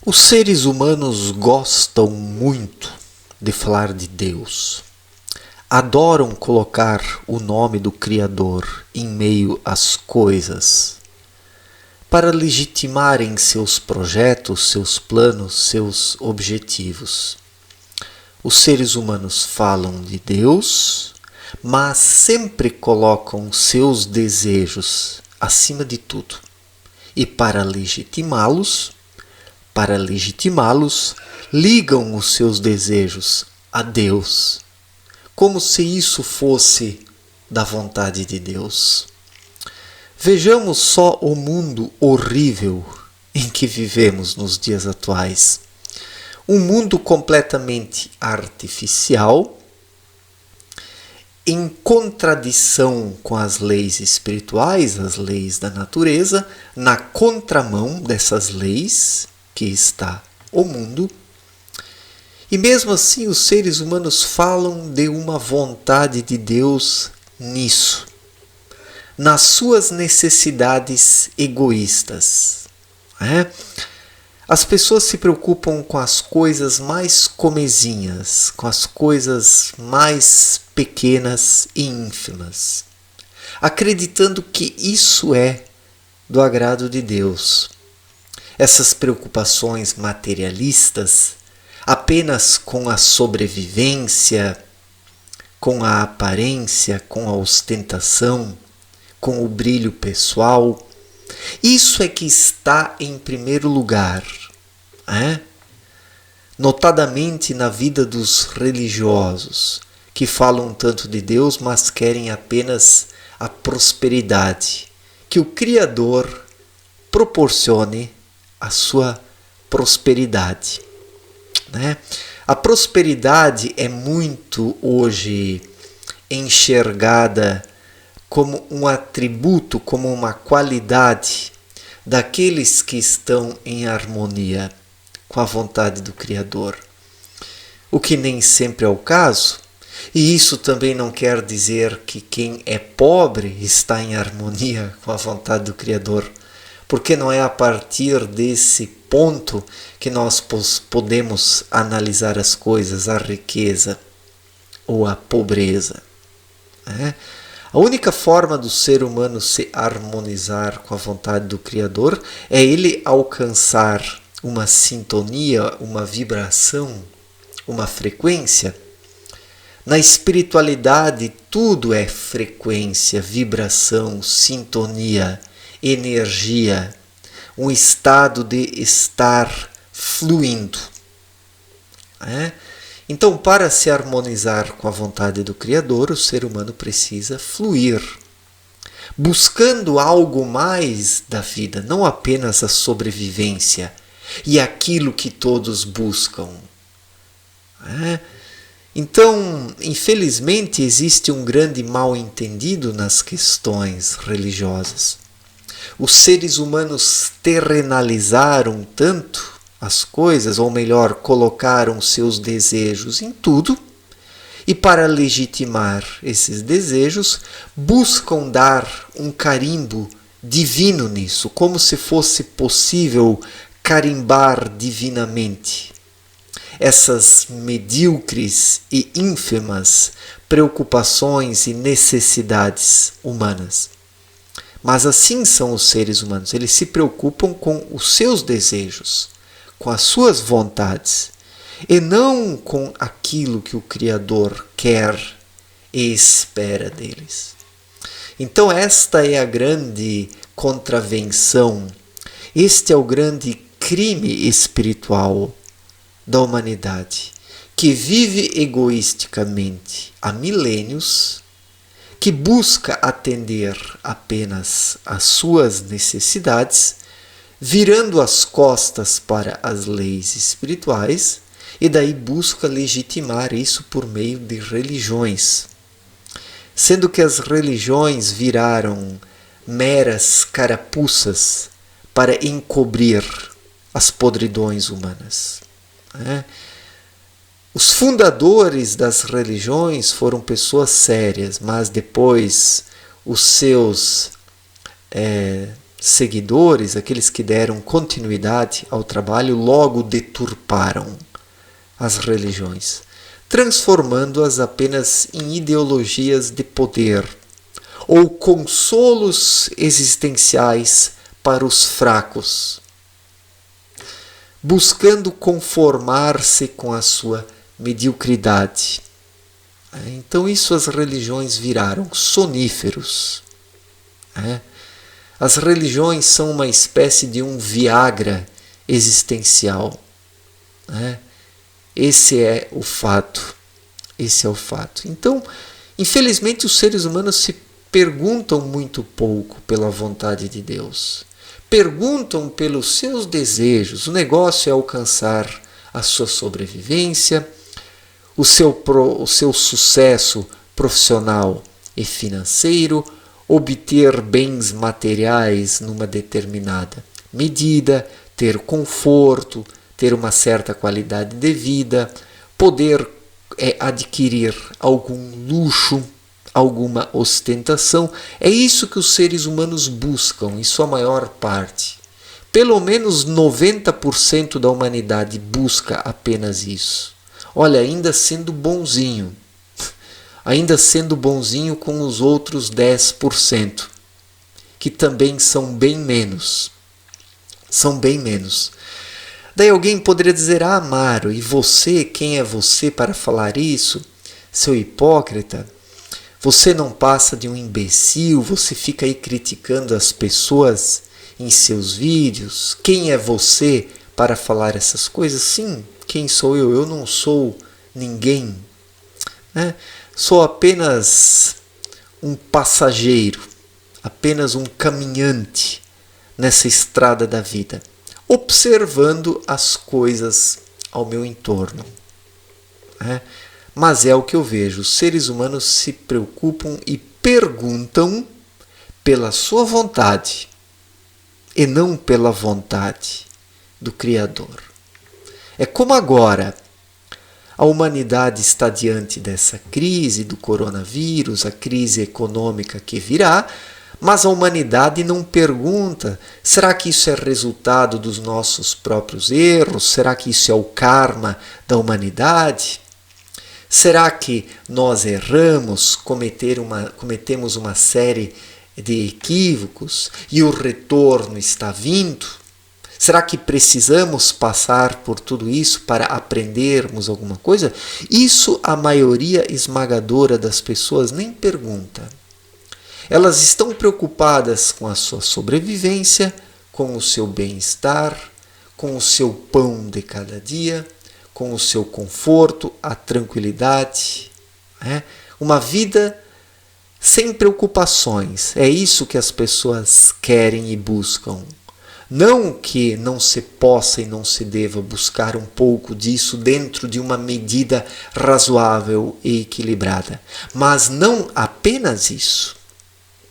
Os seres humanos gostam muito de falar de Deus. Adoram colocar o nome do Criador em meio às coisas, para legitimarem seus projetos, seus planos, seus objetivos. Os seres humanos falam de Deus, mas sempre colocam seus desejos acima de tudo. E para legitimá-los, ligam os seus desejos a Deus, como se isso fosse da vontade de Deus. Vejamos só o mundo horrível em que vivemos nos dias atuais. Um mundo completamente artificial, em contradição com as leis espirituais, as leis da natureza, na contramão dessas leis que está o mundo. E mesmo assim os seres humanos falam de uma vontade de Deus nisso, nas suas necessidades egoístas. As pessoas se preocupam com as coisas mais comezinhas, com as coisas mais pequenas e ínfimas, acreditando que isso é do agrado de Deus. Essas preocupações materialistas, apenas com a sobrevivência, com a aparência, com a ostentação, com o brilho pessoal, isso é que está em primeiro lugar, notadamente na vida dos religiosos, que falam tanto de Deus, mas querem apenas a prosperidade, que o Criador proporcione a sua prosperidade. A prosperidade é muito hoje enxergada como um atributo, como uma qualidade daqueles que estão em harmonia com a vontade do Criador. O que nem sempre é o caso, e isso também não quer dizer que quem é pobre está em harmonia com a vontade do Criador, porque não é a partir desse ponto que nós podemos analisar as coisas, a riqueza ou a pobreza. A única forma do ser humano se harmonizar com a vontade do Criador é ele alcançar uma sintonia, uma vibração, uma frequência. Na espiritualidade tudo é frequência, vibração, sintonia, energia, um estado de estar fluindo. Então, para se harmonizar com a vontade do Criador, o ser humano precisa fluir, buscando algo mais da vida, não apenas a sobrevivência e aquilo que todos buscam. Então, infelizmente, existe um grande mal-entendido nas questões religiosas. Os seres humanos terrenalizaram tanto as coisas, ou melhor, colocaram seus desejos em tudo, e para legitimar esses desejos, buscam dar um carimbo divino nisso, como se fosse possível carimbar divinamente essas medíocres e ínfimas preocupações e necessidades humanas. Mas assim são os seres humanos, eles se preocupam com os seus desejos, com as suas vontades, e não com aquilo que o Criador quer e espera deles. Então esta é a grande contravenção, este é o grande crime espiritual da humanidade, que vive egoisticamente há milênios, que busca atender apenas às suas necessidades, virando as costas para as leis espirituais, e daí busca legitimar isso por meio de religiões. Sendo que as religiões viraram meras carapuças para encobrir as podridões humanas. Os fundadores das religiões foram pessoas sérias, mas depois os seus seguidores, aqueles que deram continuidade ao trabalho, logo deturparam as religiões, transformando-as apenas em ideologias de poder ou consolos existenciais para os fracos, buscando conformar-se com a sua mediocridade. Então isso as religiões viraram soníferos. As religiões são uma espécie de um Viagra existencial. Esse é o fato. Esse é o fato. Então, infelizmente, os seres humanos se perguntam muito pouco pela vontade de Deus. Perguntam pelos seus desejos. O negócio é alcançar a sua sobrevivência, o seu sucesso profissional e financeiro, obter bens materiais numa determinada medida, ter conforto, ter uma certa qualidade de vida, poder adquirir algum luxo, alguma ostentação. É isso que os seres humanos buscam, em sua maior parte. Pelo menos 90% da humanidade busca apenas isso. Olha, ainda sendo bonzinho com os outros 10%, que também são bem menos. Daí alguém poderia dizer: Amaro, e você, quem é você para falar isso? Seu hipócrita, você não passa de um imbecil, você fica aí criticando as pessoas em seus vídeos. Quem é você para falar essas coisas? Sim, quem sou eu? Eu não sou ninguém. Sou apenas um passageiro, apenas um caminhante nessa estrada da vida, observando as coisas ao meu entorno. Mas é o que eu vejo, os seres humanos se preocupam e perguntam pela sua vontade e não pela vontade do Criador. É como agora a humanidade está diante dessa crise do coronavírus, a crise econômica que virá, mas a humanidade não pergunta: será que isso é resultado dos nossos próprios erros? Será que isso é o karma da humanidade? Será que nós erramos, cometemos uma série de equívocos e o retorno está vindo? Será que precisamos passar por tudo isso para aprendermos alguma coisa? Isso a maioria esmagadora das pessoas nem pergunta. Elas estão preocupadas com a sua sobrevivência, com o seu bem-estar, com o seu pão de cada dia, com o seu conforto, a tranquilidade. Uma vida sem preocupações. É isso que as pessoas querem e buscam. Não que não se possa e não se deva buscar um pouco disso dentro de uma medida razoável e equilibrada. Mas não apenas isso.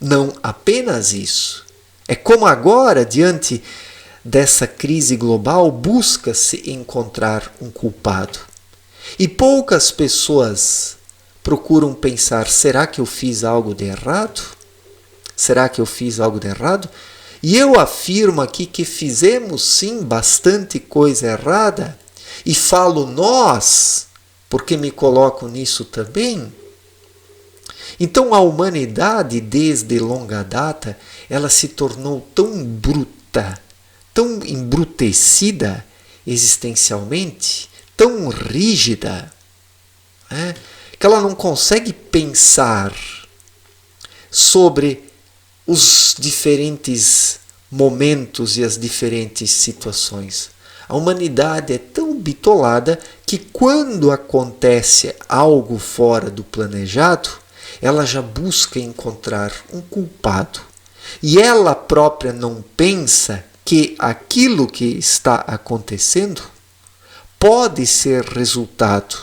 Não apenas isso. É como agora, diante dessa crise global, busca-se encontrar um culpado. E poucas pessoas procuram pensar: será que eu fiz algo de errado? Será que eu fiz algo de errado? E eu afirmo aqui que fizemos sim bastante coisa errada, e falo nós, porque me coloco nisso também. Então a humanidade, desde longa data, ela se tornou tão bruta, tão embrutecida existencialmente, tão rígida, que ela não consegue pensar sobre os diferentes momentos e as diferentes situações. A humanidade é tão bitolada que quando acontece algo fora do planejado, ela já busca encontrar um culpado. E ela própria não pensa que aquilo que está acontecendo pode ser resultado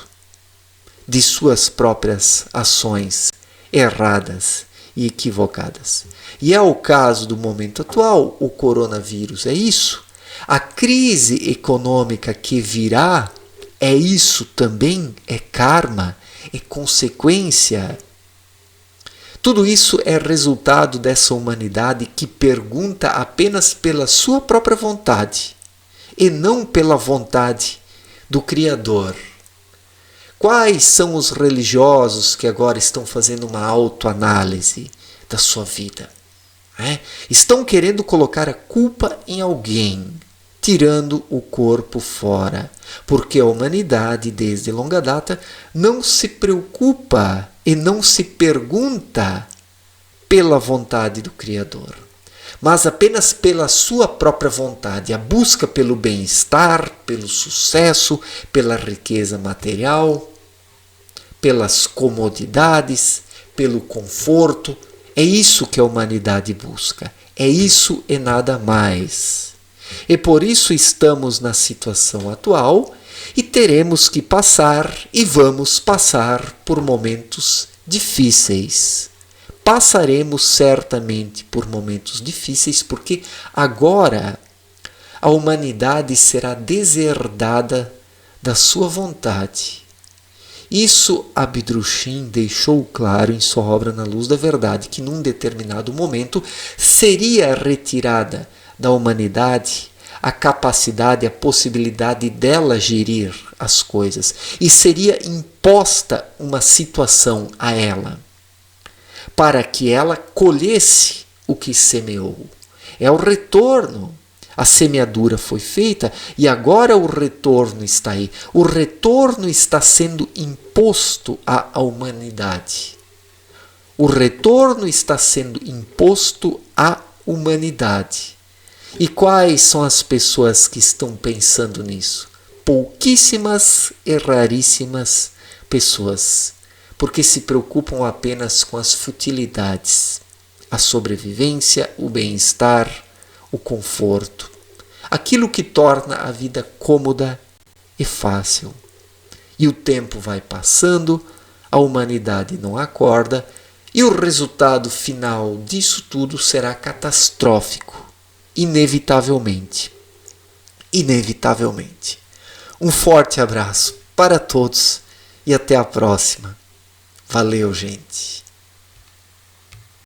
de suas próprias ações erradas e equivocadas. E é o caso do momento atual, o coronavírus é isso. A crise econômica que virá é isso também, é karma, é consequência. Tudo isso é resultado dessa humanidade que pergunta apenas pela sua própria vontade e não pela vontade do Criador. Quais são os religiosos que agora estão fazendo uma autoanálise da sua vida? Estão querendo colocar a culpa em alguém, tirando o corpo fora, porque a humanidade, desde longa data, não se preocupa e não se pergunta pela vontade do Criador, mas apenas pela sua própria vontade, a busca pelo bem-estar, pelo sucesso, pela riqueza material, pelas comodidades, pelo conforto. É isso que a humanidade busca, é isso e nada mais. E por isso estamos na situação atual e teremos que passar e vamos passar por momentos difíceis. Passaremos certamente por momentos difíceis porque agora a humanidade será deserdada da sua vontade. Isso Abdrushim deixou claro em sua obra Na Luz da Verdade, que num determinado momento seria retirada da humanidade a capacidade, a possibilidade dela gerir as coisas e seria imposta uma situação a ela para que ela colhesse o que semeou. É o retorno. A semeadura foi feita e agora o retorno está aí. O retorno está sendo imposto à humanidade. O retorno está sendo imposto à humanidade. E quais são as pessoas que estão pensando nisso? Pouquíssimas e raríssimas pessoas, porque se preocupam apenas com as futilidades, a sobrevivência, o bem-estar, o conforto, aquilo que torna a vida cômoda e fácil. E o tempo vai passando, a humanidade não acorda e o resultado final disso tudo será catastrófico, inevitavelmente. Inevitavelmente. Um forte abraço para todos e até a próxima. Valeu, gente!